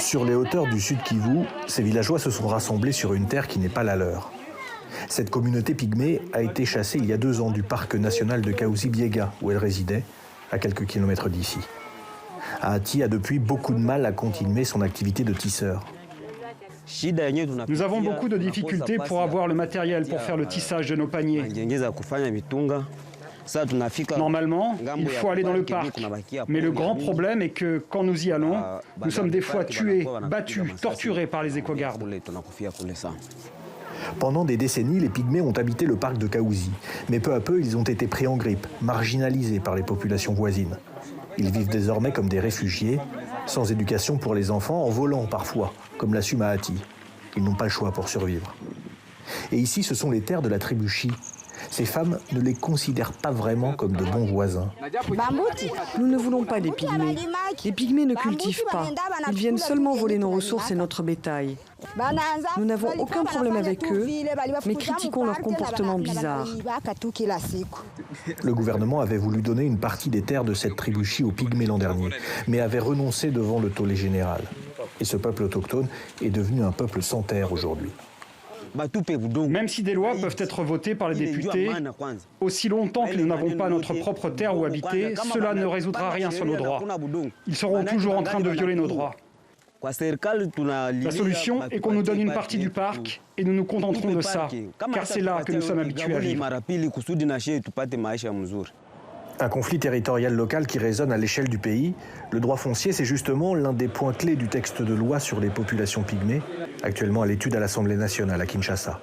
Sur les hauteurs du Sud Kivu, ces villageois se sont rassemblés sur une terre qui n'est pas la leur. Cette communauté pygmée a été chassée il y a 2 ans du parc national de Kahuzi-Biega, où elle résidait, à quelques kilomètres d'ici. Ahati a depuis beaucoup de mal à continuer son activité de tisseur. Nous avons beaucoup de difficultés pour avoir le matériel pour faire le tissage de nos paniers. Normalement, il faut aller dans le parc. Mais le grand problème est que quand nous y allons, nous sommes des fois tués, battus, torturés par les éco-gardes. Pendant des décennies, les Pygmées ont habité le parc de Kahuzi. Mais peu à peu, ils ont été pris en grippe, marginalisés par les populations voisines. Ils vivent désormais comme des réfugiés, sans éducation pour les enfants, en volant parfois, comme l'assume Ahati. Ils n'ont pas le choix pour survivre. Et ici, ce sont les terres de la tribu Chi. Ces femmes ne les considèrent pas vraiment comme de bons voisins. Nous ne voulons pas des pygmées. Les pygmées ne cultivent pas. Ils viennent seulement voler nos ressources et notre bétail. Nous n'avons aucun problème avec eux, mais critiquons leur comportement bizarre. Le gouvernement avait voulu donner une partie des terres de cette tribu Chi aux pygmées l'an dernier, mais avait renoncé devant le tollé général. Et ce peuple autochtone est devenu un peuple sans terre aujourd'hui. Même si des lois peuvent être votées par les députés, aussi longtemps que nous n'avons pas notre propre terre où habiter, cela ne résoudra rien sur nos droits. Ils seront toujours en train de violer nos droits. La solution est qu'on nous donne une partie du parc et nous nous contenterons de ça, car c'est là que nous sommes habitués à vivre. Un conflit territorial local qui résonne à l'échelle du pays. Le droit foncier, c'est justement l'un des points clés du texte de loi sur les populations pygmées, actuellement à l'étude à l'Assemblée nationale à Kinshasa.